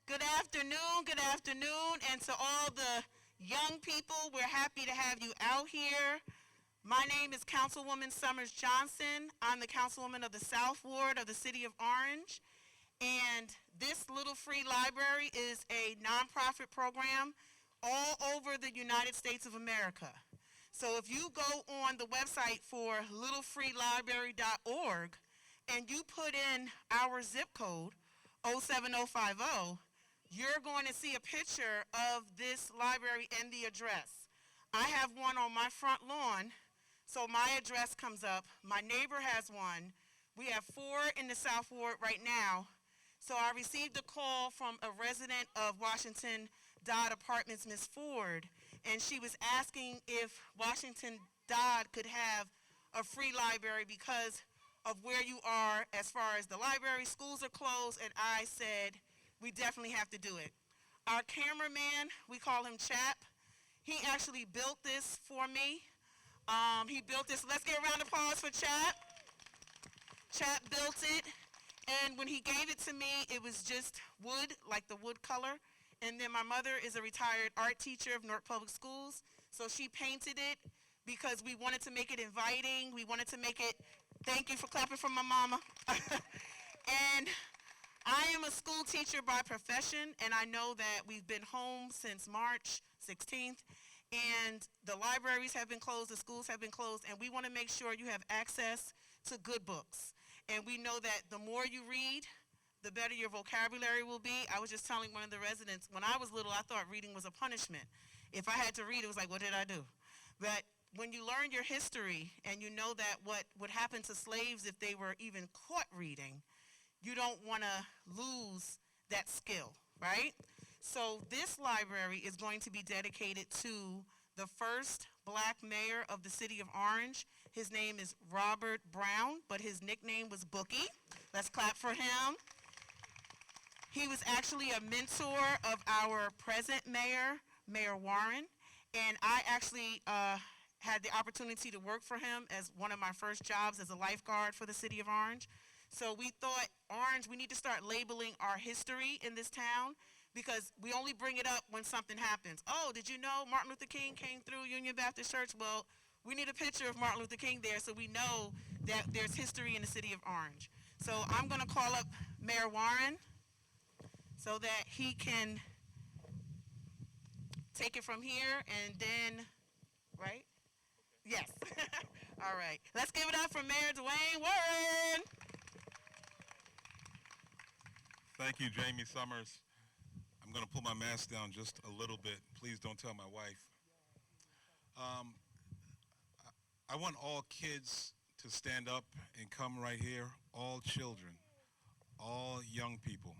Good afternoon, good afternoon, and to all the young people, we're happy to have you out here. My name is Councilwoman Summers Johnson. I'm the Councilwoman of the South Ward of the City of Orange, and this Little Free Library is a nonprofit program all over the United States of America. So if you go on the website for littlefreelibrary.org and you put in our zip code 07050, you're going to see a picture of this library and the address. I have one on my front lawn, so my address comes up. My neighbor has one. We have 4 in the South Ward right now. So I received a call from a resident of Washington Dodd Apartments, Ms. Ford, and she was asking if Washington Dodd could have a free library because of where you are as far as the library. Schools are closed, and I said we definitely have to do it. Our cameraman, we call him Chap, he actually built this for me. He built this. Let's give a round of applause for Chap. Chap built it, and when he gave it to me, it was just wood, like the wood color. And then my mother is a retired art teacher of Newark Public Schools, so she painted it because we wanted to make it inviting. We wanted to make it, thank you for clapping for my mama. And I am a school teacher by profession, and I know that we've been home since March 16th, and the libraries have been closed, the schools have been closed, and we want to make sure you have access to good books. And we know that the more you read, the better your vocabulary will be. I was just telling one of the residents, when I was little, I thought reading was a punishment. If I had to read, it was like, what did I do? But when you learn your history and you know that what would happen to slaves if they were even caught reading, you don't want to lose that skill, right? So this library is going to be dedicated to the first black mayor of the city of Orange. His name is Robert Brown, but his nickname was Bookie. Let's clap for him. He was actually a mentor of our present mayor, Mayor Warren, and I actually had the opportunity to work for him as one of my first jobs as a lifeguard for the city of Orange. So we thought, Orange, we need to start labeling our history in this town because we only bring it up when something happens. Oh, did you know Martin Luther King came through Union Baptist Church? Well, we need a picture of Martin Luther King there so we know that there's history in the city of Orange. So I'm going to call up Mayor Warren so that he can take it from here and then, right? Yes. All right. Let's give it up for Mayor Dwayne Warren. Thank you, Jamie Summers. I'm going to pull my mask down just a little bit. Please don't tell my wife. I want all kids to stand up and come right here. All children, all young people,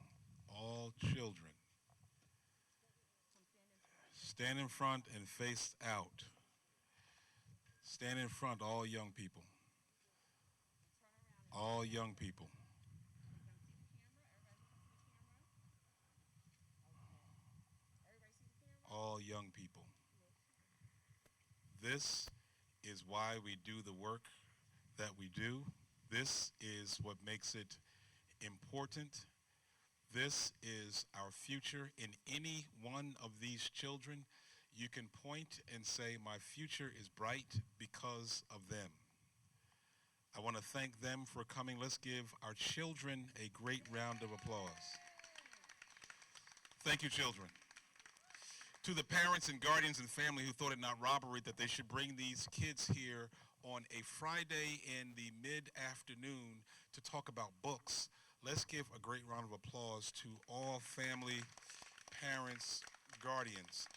all children. Stand in front and face out. Stand in front, all young people. All young people. All young people. This is why we do the work that we do. This is what makes it important. This is our future. In any one of these children, you can point and say, my future is bright because of them. I want to thank them for coming. Let's give our children a great round of applause. Thank you, children. To the parents and guardians and family who thought it not robbery that they should bring these kids here on a Friday in the mid-afternoon to talk about books, let's give a great round of applause to all family, parents, guardians.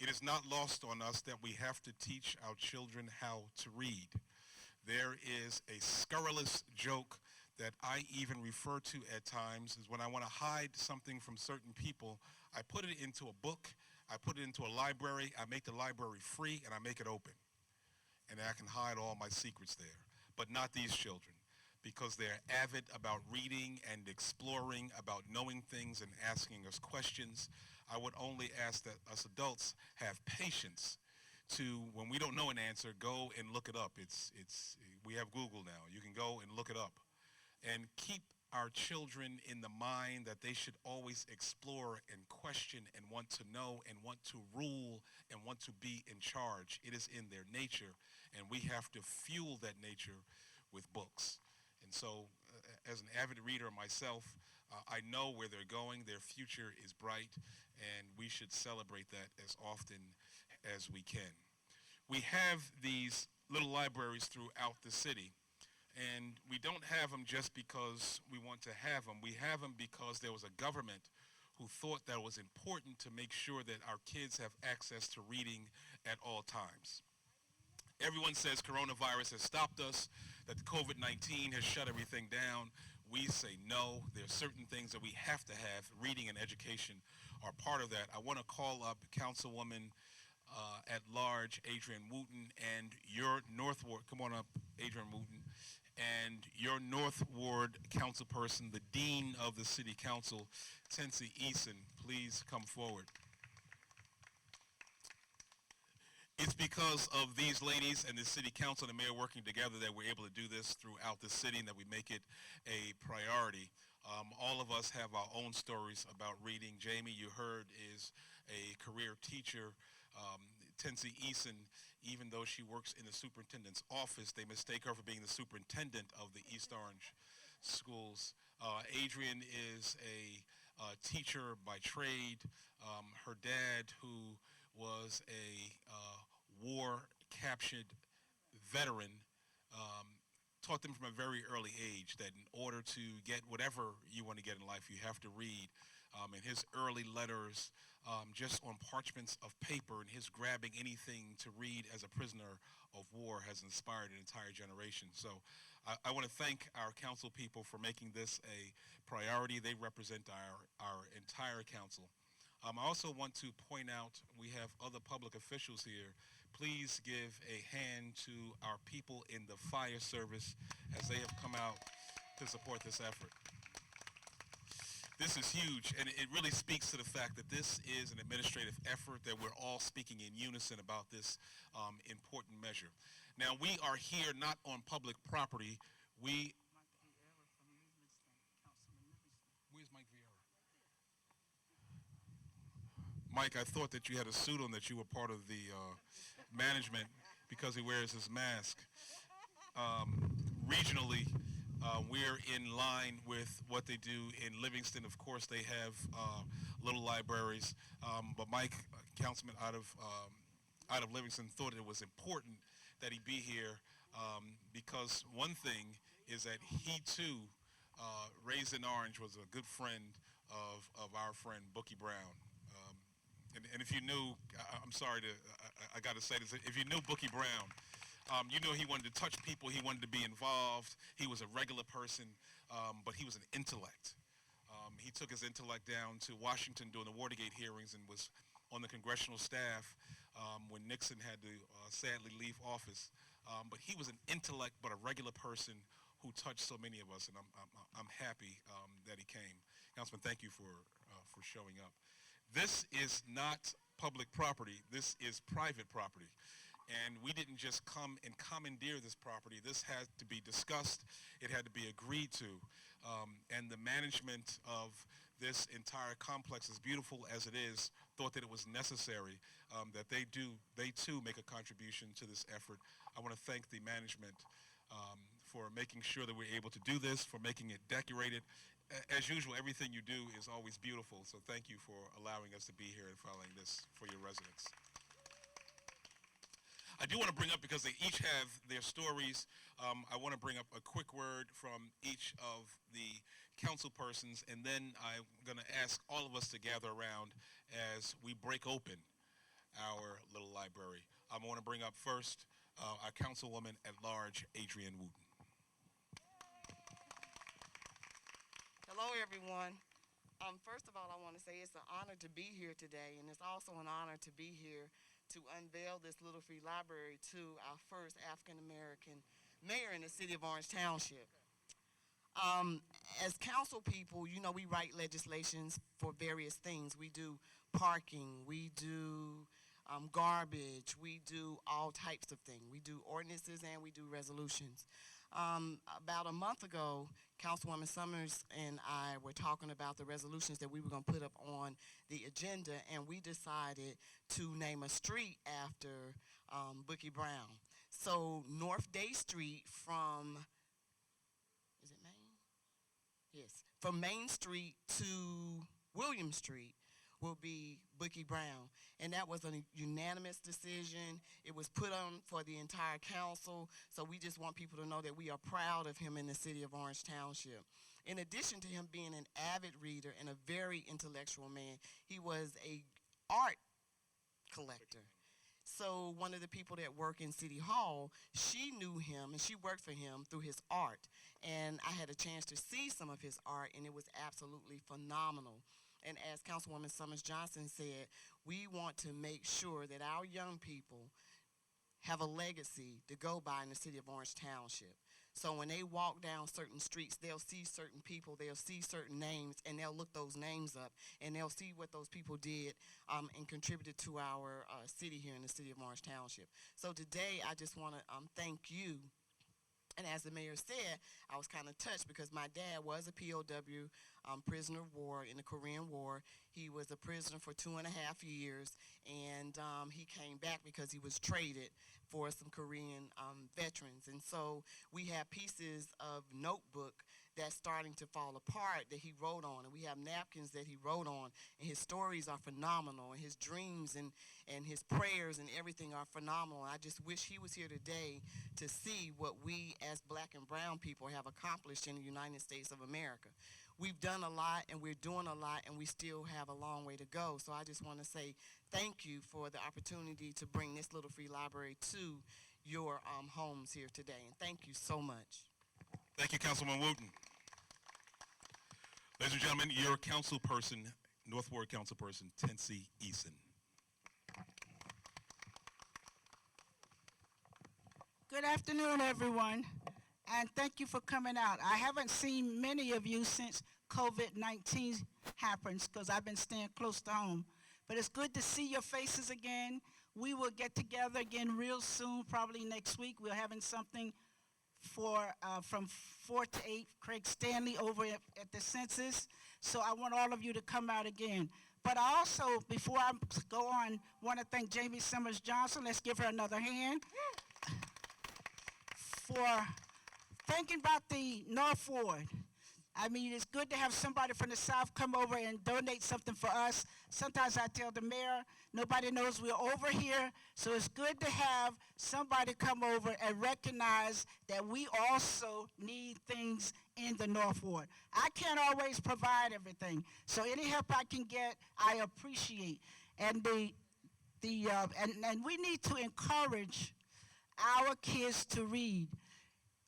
It is not lost on us that we have to teach our children how to read. There is a scurrilous joke that I even refer to at times is when I want to hide something from certain people, I put it into a book, I put it into a library, I make the library free, and I make it open. And I can hide all my secrets there. But not these children, because they're avid about reading and exploring, about knowing things and asking us questions. I would only ask that us adults have patience to, when we don't know an answer, go and look it up. We have Google now. You can go and look it up. And keep our children in the mind that they should always explore and question and want to know and want to rule and want to be in charge. It is in their nature, and we have to fuel that nature with books. And so, as an avid reader myself, I know where they're going. Their future is bright, and we should celebrate that as often as we can. We have these little libraries throughout the city, and we don't have them just because we want to have them. We have them because there was a government who thought that it was important to make sure that our kids have access to reading at all times. Everyone says coronavirus has stopped us, that COVID-19 has shut everything down. We say no. There are certain things that we have to have. Reading and education are part of that. I want to call up Councilwoman at large, Adrian Wooten, and your North Ward, come on up, Adrian Wooten, and your North Ward councilperson, the Dean of the City Council, Tensi Eason. Please come forward. It's because of these ladies and the City Council and the Mayor working together that we're able to do this throughout the city and that we make it a priority. All of us have our own stories about reading. Jamie, you heard, is a career teacher. Tensi Eason, even though she works in the superintendent's office, they mistake her for being the superintendent of the East Orange schools. Adrian is a teacher by trade. Her dad, who was a war-captured veteran, taught them from a very early age that in order to get whatever you want to get in life, you have to read. And his early letters, just on parchments of paper, and his grabbing anything to read as a prisoner of war has inspired an entire generation. So I want to thank our council people for making this a priority. They represent our entire council. I also want to point out we have other public officials here. Please give a hand to our people in the fire service as they have come out to support this effort. This is huge, and it really speaks to the fact that this is an administrative effort, that we're all speaking in unison about this important measure. Now, we are here not on public property. Where's Mike Vieira? Mike, I thought that you had a suit on, that you were part of the management because he wears his mask. Regionally, we're in line with what they do in Livingston. Of course, they have little libraries, but Mike, councilman out of Livingston, thought it was important that he be here because one thing is that he too, raised in Orange, was a good friend of our friend Bookie Brown. And if you knew, I'm sorry I got to say this, if you knew Bookie Brown, you know he wanted to touch people, he wanted to be involved, he was a regular person, but he was an intellect. He took his intellect down to Washington during the Watergate hearings and was on the congressional staff when Nixon had to sadly leave office. But he was an intellect, but a regular person who touched so many of us, and I'm happy that he came. Councilman, thank you for showing up. This is not public property. This is private property. And we didn't just come and commandeer this property. This had to be discussed. It had to be agreed to. And the management of this entire complex, as beautiful as it is, thought that it was necessary that they too make a contribution to this effort. I want to thank the management for making sure that we're able to do this, for making it decorated. As usual, everything you do is always beautiful, so thank you for allowing us to be here and following this for your residents. I do want to bring up, because they each have their stories, I want to bring up a quick word from each of the council persons, and then I'm going to ask all of us to gather around as we break open our little library. I want to bring up first our councilwoman at large, Adrian Wooten. Hello, everyone. First of all, I want to say it's an honor to be here today, and it's also an honor to be here to unveil this little free library to our first African-American mayor in the city of Orange Township. As council people, you know, we write legislations for various things. We do parking, we do garbage, we do all types of things. We do ordinances and we do resolutions. About a month ago, Councilwoman Summers and I were talking about the resolutions that we were going to put up on the agenda, and we decided to name a street after Bookie Brown. So North Day Street from, is it Main? Yes, from Main Street to William Street will be Bookie Brown. And that was a unanimous decision. It was put on for the entire council. So we just want people to know that we are proud of him in the city of Orange Township. In addition to him being an avid reader and a very intellectual man, he was a art collector. So one of the people that work in City Hall, she knew him and she worked for him through his art. And I had a chance to see some of his art, and it was absolutely phenomenal. And as Councilwoman Summers Johnson said, we want to make sure that our young people have a legacy to go by in the city of Orange Township. So when they walk down certain streets, they'll see certain people, they'll see certain names, and they'll look those names up, and they'll see what those people did and contributed to our city here in the city of Orange Township. So today, I just want to thank you. And as the mayor said, I was kind of touched because my dad was a POW, prisoner of war in the Korean War. He was a prisoner for 2.5 years, and he came back because he was traded for some Korean veterans. And so we have pieces of notebook that's starting to fall apart that he wrote on, and we have napkins that he wrote on, and his stories are phenomenal, and his dreams and his prayers and everything are phenomenal. I just wish he was here today to see what we as black and brown people have accomplished in the United States of America. We've done a lot, and we're doing a lot, and we still have a long way to go. So I just want to say thank you for the opportunity to bring this little free library to your homes here today, and thank you so much. Thank you, Councilman Wooten. Ladies and gentlemen, your councilperson, North Ward councilperson, Tensie Eason. Good afternoon, everyone, and thank you for coming out. I haven't seen many of you since COVID-19 happens because I've been staying close to home. But it's good to see your faces again. We will get together again real soon, probably next week. We're having something for from 4 to 8, Craig Stanley over at the census. So I want all of you to come out again. But I also, before I go on, want to thank Jamie Summers Johnson. Let's give her another hand. For thinking about the North Ward. I mean, it's good to have somebody from the South come over and donate something for us. Sometimes I tell the mayor, nobody knows we're over here, so it's good to have somebody come over and recognize that we also need things in the North Ward. I can't always provide everything, so any help I can get, I appreciate. And and we need to encourage our kids to read.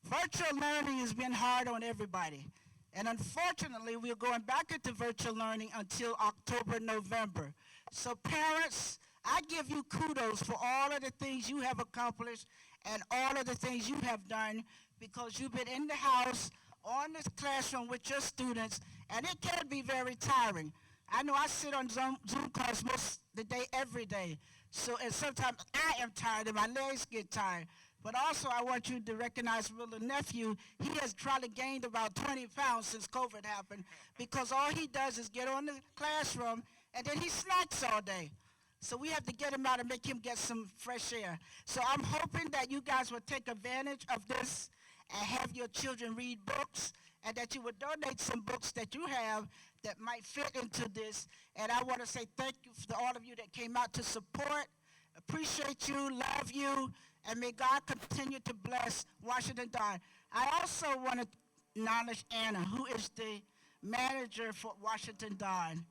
Virtual learning has been hard on everybody. And unfortunately, we're going back into virtual learning until October, November. So parents, I give you kudos for all of the things you have accomplished and all of the things you have done because you've been in the house, on this classroom with your students, and it can be very tiring. I know I sit on Zoom calls most of the day, every day. So, and sometimes I am tired and my legs get tired. But also I want you to recognize my little nephew. He has probably gained about 20 pounds since COVID happened because all he does is get on the classroom and then he snacks all day. So we have to get him out and make him get some fresh air. So I'm hoping that you guys will take advantage of this and have your children read books and that you would donate some books that you have that might fit into this. And I want to say thank you to all of you that came out to support. Appreciate you, love you, and may God continue to bless Washington Dodd. I also want to acknowledge Anna, who is the manager for Washington Dodd,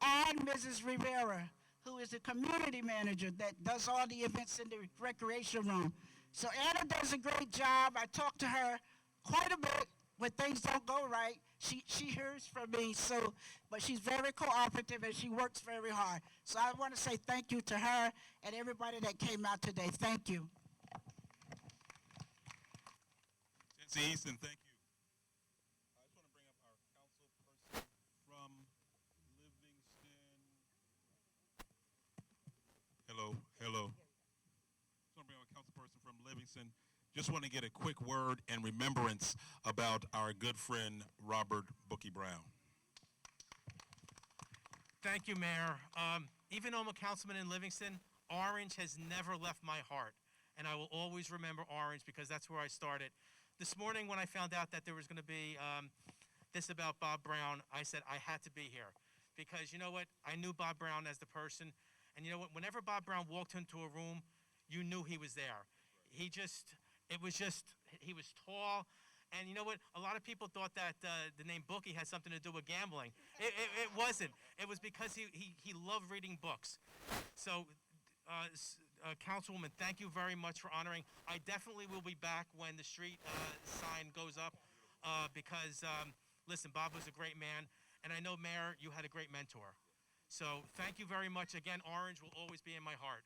and Mrs. Rivera, who is the community manager that does all the events in the recreation room. So Anna does a great job. I talk to her quite a bit when things don't go right. She hears from me, but she's very cooperative and she works very hard. So I want to say thank you to her and everybody that came out today. Thank you. Tensie Easton, thank you. I just want to bring up our councilperson from Livingston. Hello. I just want to bring up a councilperson from Livingston, Just want to get a quick word and remembrance about our good friend, Robert Bookie Brown. Thank you, Mayor. Even though I'm a councilman in Livingston, Orange has never left my heart. And I will always remember Orange because that's where I started. This morning when I found out that there was going to be this about Bob Brown, I said I had to be here. Because you know what? I knew Bob Brown as the person. And you know what? Whenever Bob Brown walked into a room, you knew he was there. He was tall. And you know what? A lot of people thought that the name Bookie had something to do with gambling. It wasn't. It was because he loved reading books. So, Councilwoman, thank you very much for honoring. I definitely will be back when the street sign goes up because, listen, Bob was a great man. And I know, Mayor, you had a great mentor. So thank you very much. Again, Orange will always be in my heart.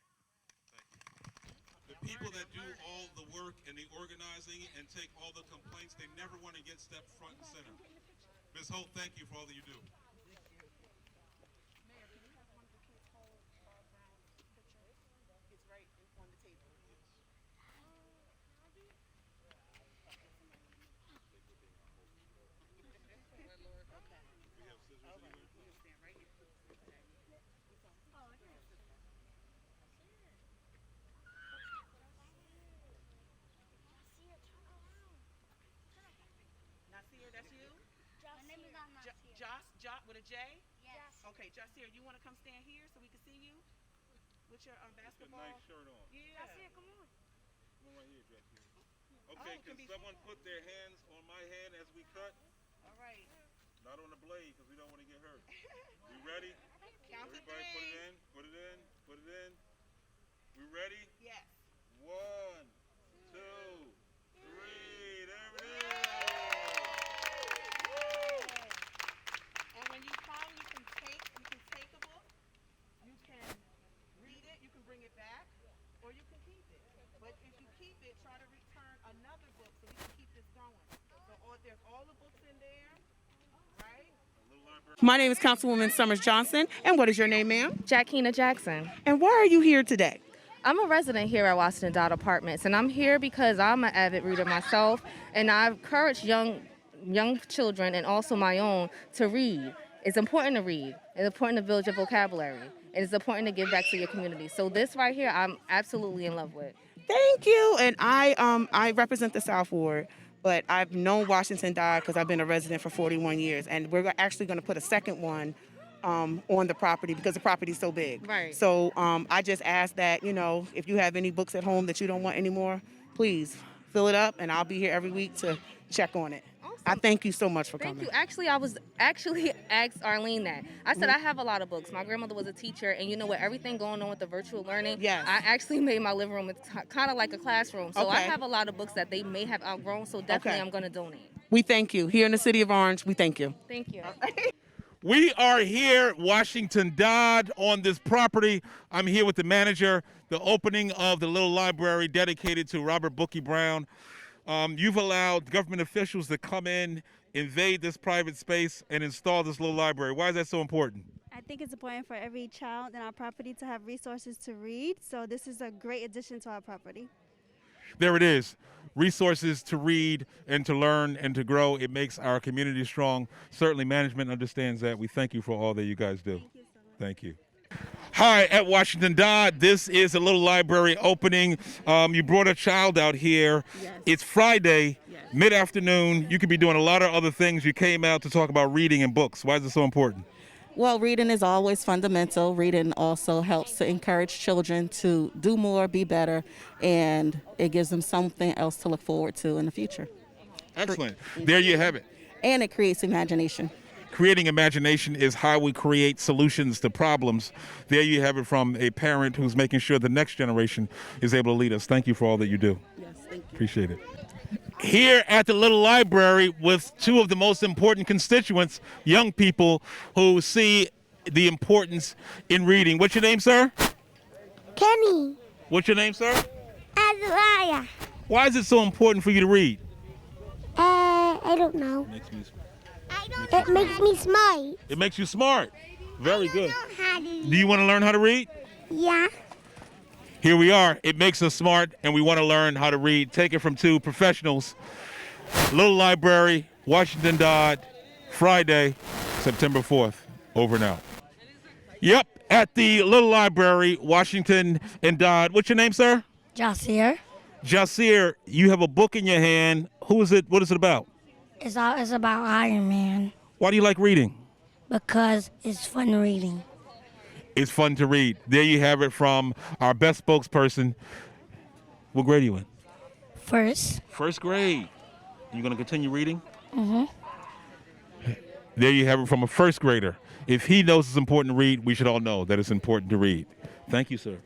The people that do all the work and the organizing and take all the complaints, they never want to get stepped front and center. Ms. Holt, thank you for all that you do. Mayor, do you have one of the kids hold Bob Brown's picture? It's right on the table. Nasir, that's you? Joss with a J? Yes. Okay, Jasir, you want to come stand here so we can see you with your basketball? Nice shirt on. Yeah. Jasir, come on. Come right here, Jackie. Oh, Okay, it can can be someone put their hands on my hand as we cut? All right. Not on the blade, because we don't want to get hurt. We ready? Count to Everybody put it three. in, put it in, put it in. We ready? Yes. 1, 2, 3. There it is. And when you call, you can take a book, you can read it, you can bring it back, or you can keep it. But if you keep it, try to return another book so we can keep this going. So there's all the books in there, right? My name is Councilwoman Summers Johnson, and what is your name, ma'am? Jackina Jackson. And why are you here today? I'm a resident here at Washington Dodd Apartments, and I'm here because I'm an avid reader myself, and I encourage young children and also my own to read. It's important to read. It's important to build your vocabulary, and it's important to give back to your community. So this right here, I'm absolutely in love with. Thank you. And I represent the South Ward, but I've known Washington Dodd because I've been a resident for 41 years, and we're actually going to put a second one on the property because the property is so big. Right. So I just ask that, if you have any books at home that you don't want anymore, please fill it up, and I'll be here every week to check on it. Awesome. I thank you so much for Thank coming. you. Actually, I was asked Arlene that. I said I have a lot of books. My grandmother was a teacher, and you know what? Everything going on with the virtual learning, Yes. I actually made my living room kind of like a classroom. So I Okay. have a lot of books that they may have outgrown, so definitely Okay. I'm going to donate. We thank you. Here in the city of Orange, we thank you. Thank you. We are here at Washington Dodd on this property. I'm here with the manager, the opening of the little library dedicated to Robert Bookie Brown. You've allowed government officials to come in, invade this private space, and install this little library. Why is that so important? I think it's important for every child in our property to have resources to read, so this is a great addition to our property. There it is. Resources to read and to learn and to grow. It makes our community strong. Certainly management understands that. We thank you for all that you guys do. Thank you so much. Thank you. Hi, at Washington Dodd. This is a little library opening. You brought a child out here. Yes. It's Friday, Yes. mid-afternoon. You could be doing a lot of other things. You came out to talk about reading and books. Why is it so important? Well, reading is always fundamental. Reading also helps to encourage children to do more, be better, and it gives them something else to look forward to in the future. Excellent. There you have it. And it creates imagination. Creating imagination is how we create solutions to problems. There you have it from a parent who's making sure the next generation is able to lead us. Thank you for all that you do. Yes, thank you. Appreciate it. Here at the little library with two of the most important constituents, young people who see the importance in reading. What's your name, sir? Kenny, What's your name, sir? Azariah. Why is it so important for you to read? I don't know. It makes me smart. It makes you smart. Very good. I don't know how to Do you want to learn how to read? Yeah. Here we are. It makes us smart, and we want to learn how to read. Take it from two professionals. Little Library, Washington Dodd, Friday, September 4th. Over and out. Yep, at the Little Library, Washington and Dodd. What's your name, sir? Jasir. Jasir, you have a book in your hand. Who is it? What is it about? It's about Iron Man Why do you like reading? because it's fun reading. It's fun to read. There you have it from our best spokesperson. What grade are you in? First. First grade. You going to continue reading? Mm-hmm. There you have it from a first grader. If he knows it's important to read, we should all know that it's important to read. Thank you, sir.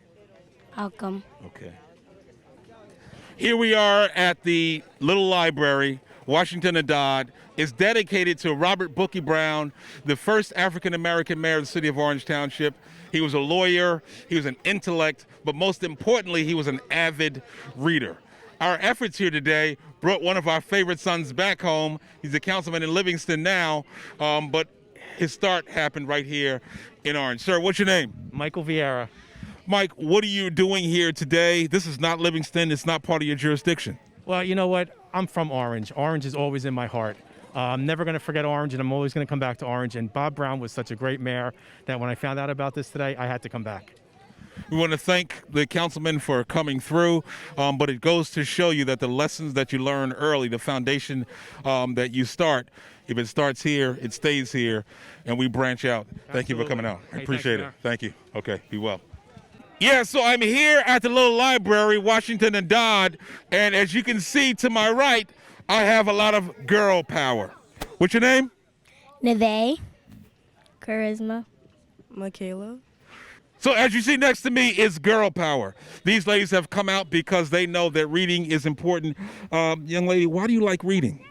Welcome. Okay. Here we are at the Little Library, Washington and Dodd. It's dedicated to Robert Bookie Brown, the first African-American mayor of the city of Orange Township. He was a lawyer, he was an intellect, but most importantly, he was an avid reader. Our efforts here today brought one of our favorite sons back home. He's a councilman in Livingston now, but his start happened right here in Orange. Sir, what's your name? Michael Vieira. Mike, what are you doing here today? This is not Livingston. It's not part of your jurisdiction. Well, you know what? I'm from Orange. Orange is always in my heart. I'm never going to forget Orange, and I'm always going to come back to Orange. And Bob Brown was such a great mayor that when I found out about this today, I had to come back. We want to thank the councilman for coming through, but it goes to show you that the lessons that you learn early, the foundation that you start, if it starts here, it stays here, and we branch out. Thank you for coming out. I Hey, appreciate thanks, it. Thank you. Okay, be well. Yeah, so I'm here at the Little Library, Washington and Dodd, and as you can see to my right, I have a lot of girl power. What's your name? Neve. Charisma. Michaela. So as you see next to me is girl power. These ladies have come out because they know that reading is important. Young lady, why do you like reading?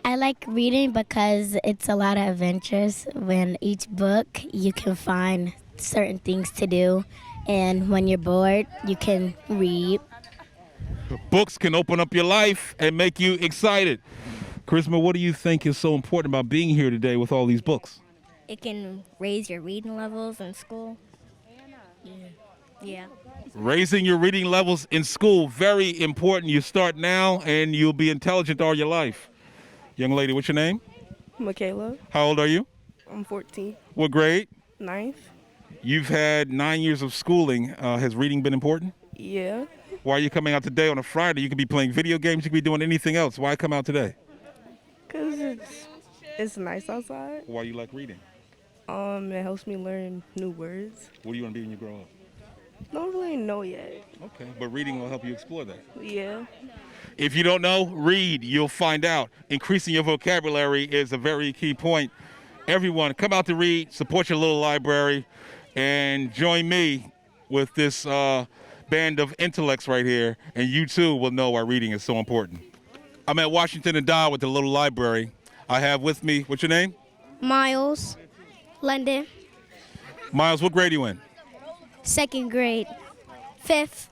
I like reading because it's a lot of adventures. When each book, you can find certain things to do. And when you're bored, you can read. Books can open up your life and make you excited. Charisma, what do you think is so important about being here today with all these books? It can raise your reading levels in school. Yeah. Raising your reading levels in school, very important. You start now and you'll be intelligent all your life. Young lady, what's your name? Michaela. How old are you? I'm 14. What grade? 9th. You've had 9 years of schooling. Has reading been important? Yeah. Why are you coming out today on a Friday? You could be playing video games. You could be doing anything else. Why come out today? Because it's nice outside. Why you like reading? It helps me learn new words. What do you want to be when you grow up? Don't really know yet. Okay, but reading will help you explore that. Yeah. If you don't know, read. You'll find out. Increasing your vocabulary is a very key point. Everyone, come out to read, support your little library, and join me with this band of intellects right here, and you too will know why reading is so important. I'm at Washington and Dodd with the little library. I have with me, what's your name? Miles. London. Miles, what grade are you in? 2nd grade. 5th.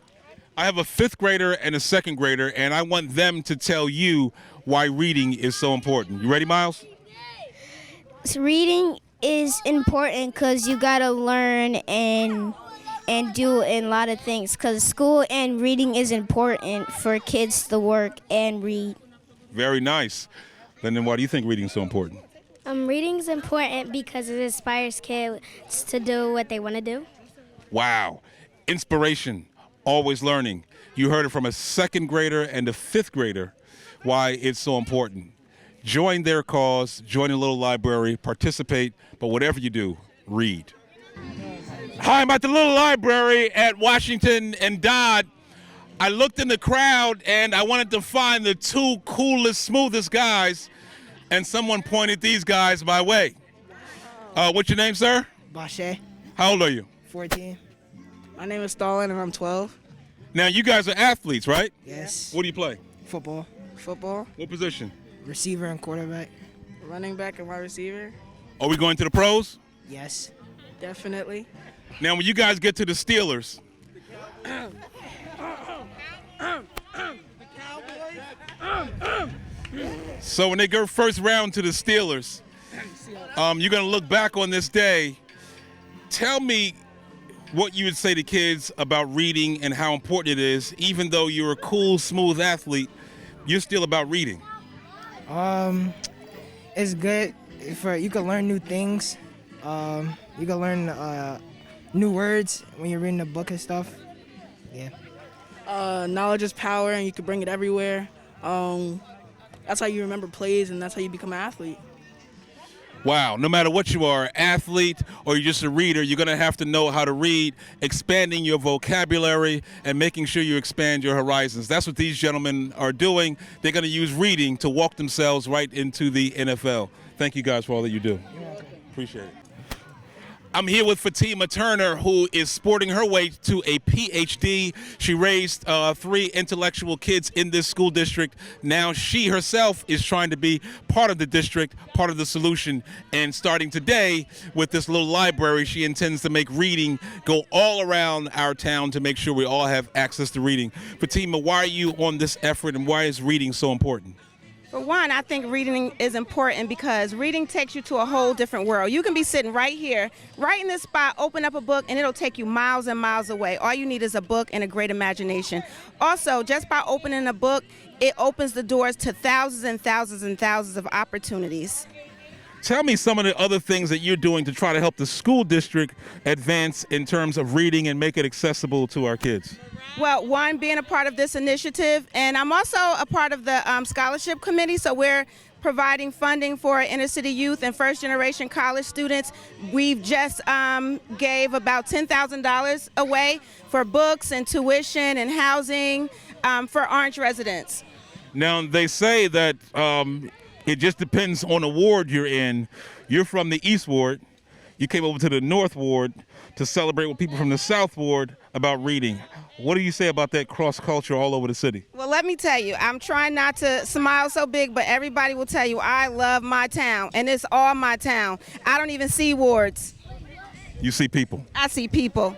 I have a 5th grader and a 2nd grader, and I want them to tell you why reading is so important. You ready, Miles? Reading is important because you gotta learn and do a lot of things. Because school and reading is important for kids to work and read. Very nice. Then why do you think reading is so important? Reading is important because it inspires kids to do what they want to do. Wow. Inspiration, always learning. You heard it from a 2nd grader and a 5th grader why it's so important. Join their cause, join a little library, participate, but whatever you do, read. Hi, I'm at the little library at Washington and Dodd. I looked in the crowd and I wanted to find the 2 coolest, smoothest guys, and someone pointed these guys my way. What's your name, sir? Bashe, How old are you? 14. My name is Stalin and I'm 12. Now, you guys are athletes, right? Yes. What do you play? Football. Football, What position? receiver and quarterback. Running back and wide receiver? Are we going to the pros? Yes. Definitely. Now, when you guys get to the Steelers, so when they go first round to the Steelers, you're going to look back on this day. Tell me, what you would say to kids about reading and how important it is. Even though you're a cool, smooth athlete, you're still about reading. It's good for you can learn new things. You can learn new words when you're reading a book and stuff. Yeah. Knowledge is power, and you can bring it everywhere. That's how you remember plays, and that's how you become an athlete. Wow, no matter what you are, athlete or you're just a reader, you're going to have to know how to read, expanding your vocabulary and making sure you expand your horizons. That's what these gentlemen are doing. They're going to use reading to walk themselves right into the NFL. Thank you guys for all that you do. Appreciate it. I'm here with Fatima Turner, who is sporting her way to a PhD. She raised 3 intellectual kids in this school district. Now she herself is trying to be part of the district, part of the solution. And starting today with this little library, she intends to make reading go all around our town to make sure we all have access to reading. Fatima, why are you on this effort, and why is reading so important? For one, I think reading is important because reading takes you to a whole different world. You can be sitting right here, right in this spot, open up a book, and it'll take you miles and miles away. All you need is a book and a great imagination. Also, just by opening a book, it opens the doors to thousands and thousands and thousands of opportunities. Tell me some of the other things that you're doing to try to help the school district advance in terms of reading and make it accessible to our kids. Well, one, being a part of this initiative, and I'm also a part of the scholarship committee, so we're providing funding for inner city youth and first generation college students. We've just gave about $10,000 away for books and tuition and housing for Orange residents. Now, they say that it just depends on the ward you're in. You're from the East Ward. You came over to the North Ward to celebrate with people from the South Ward about reading. What do you say about that cross-culture all over the city? Well, let me tell you, I'm trying not to smile so big, but everybody will tell you I love my town, and it's all my town. I don't even see wards. You see people. I see people.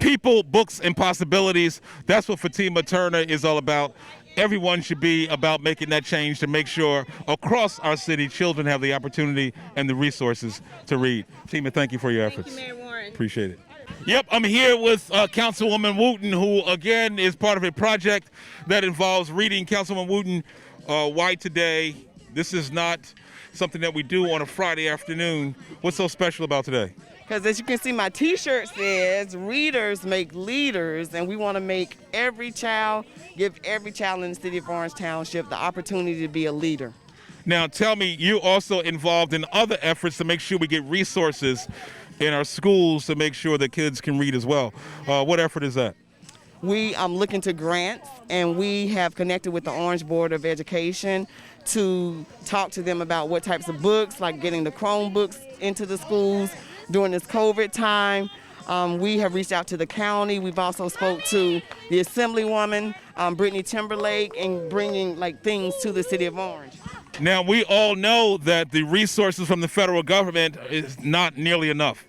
People, books, and possibilities. That's what Fatima Turner is all about. Everyone should be about making that change to make sure across our city children have the opportunity and the resources to read. Fatima, thank you for your efforts. Thank you, Mayor Warren. Appreciate it. Yep, I'm here with Councilwoman Wooten, who again is part of a project that involves reading. Councilwoman Wooten, why today? This is not something that we do on a Friday afternoon. What's so special about today? Because as you can see, my t-shirt says, readers make leaders, and we want to make every child, give every child in the city of Orange Township the opportunity to be a leader. Now tell me, you're also involved in other efforts to make sure we get resources in our schools to make sure that kids can read as well. What effort is that? We looking to grants, and we have connected with the Orange Board of Education to talk to them about what types of books, like getting the Chromebooks into the schools during this COVID time. We have reached out to the county. We've also spoke to the Assemblywoman, Brittany Timberlake, and bringing things to the city of Orange. Now, we all know that the resources from the federal government is not nearly enough.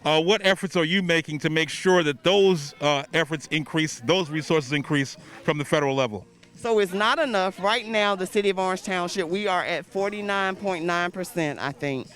What efforts are you making to make sure that those efforts increase, those resources increase from the federal level? So it's not enough. Right now, the city of Orange Township, we are at 49.9%, I think.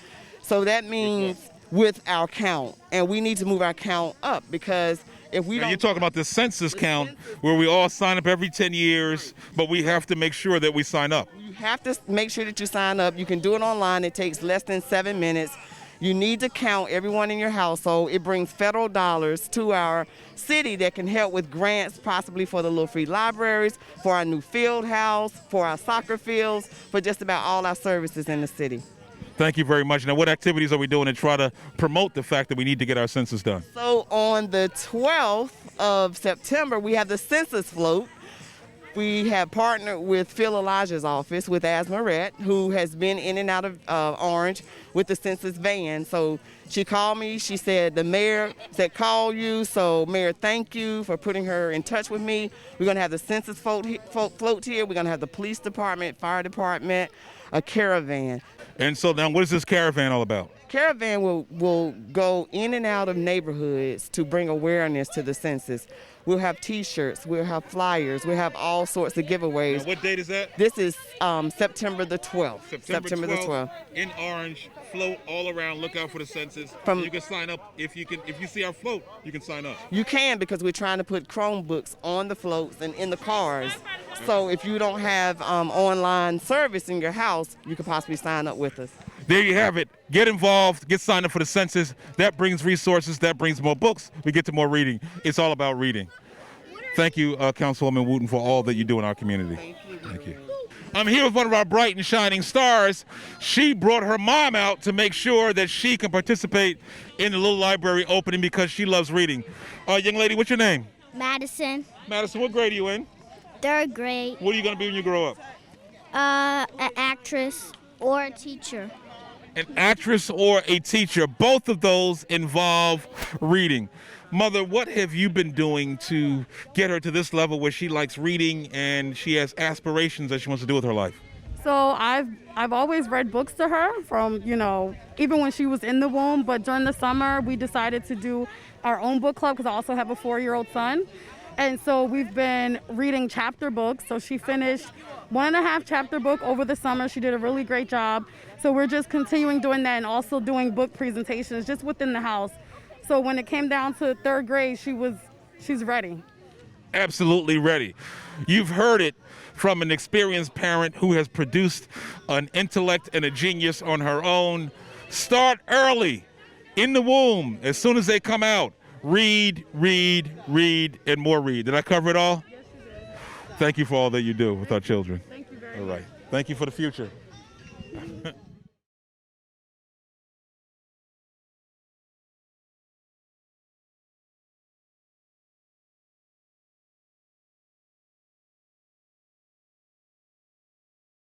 So that means with our count, and we need to move our count up, because if we don't... You're talking about the census count where we all sign up every 10 years, but we have to make sure that we sign up. You have to make sure that you sign up. You can do it online. It takes less than 7 minutes. You need to count everyone in your household. It brings federal dollars to our city that can help with grants, possibly for the little free libraries, for our new field house, for our soccer fields, for just about all our services in the city. Thank you very much. Now, what activities are we doing to try to promote the fact that we need to get our census done? So on the 12th of September, we have the census float. We have partnered with Phil Elijah's office, with Asmarette, who has been in and out of Orange with the census van. So she called me. She said, the mayor said, call you. So, Mayor, thank you for putting her in touch with me. We're going to have the census float here. We're going to have the police department, fire department, a caravan. And so now, what is this caravan all about? Caravan will go in and out of neighborhoods to bring awareness to the census. We'll have T-shirts. We'll have flyers. We'll have all sorts of giveaways. Now, what date is that? This is September the 12th. September the 12th. In Orange, float all around. Look out for the census. You can sign up if you see our float. You can sign up. You can, because we're trying to put Chromebooks on the floats and in the cars. So if you don't have online service in your house, you could possibly sign up with us. There you have it. Get involved. Get signed up for the census. That brings resources. That brings more books. We get to more reading. It's all about reading. Thank you, Councilwoman Wooten, for all that you do in our community. Thank you. I'm here with one of our bright and shining stars. She brought her mom out to make sure that she can participate in the little library opening because she loves reading. Young lady, what's your name? Madison, Madison, what grade are you in? 3rd grade, What are you going to be when you grow up? an actress or a teacher. An actress or a teacher. Both of those involve reading. Mother, what have you been doing to get her to this level where she likes reading and she has aspirations that she wants to do with her life? So I've always read books to her from, even when she was in the womb, but during the summer we decided to do our own book club because I also have a 4-year-old son. And so we've been reading chapter books. So she finished 1.5 chapter book over the summer. She did a really great job. So we're just continuing doing that and also doing book presentations just within the house. So when it came down to 3rd grade, she's ready. Absolutely ready. You've heard it from an experienced parent who has produced an intellect and a genius on her own. Start early, in the womb, as soon as they come out. Read, read, read, and more read. Did I cover it all? Yes, you did. Thank you for all that you do with our children. Thank you very All much. right. Thank you for the future.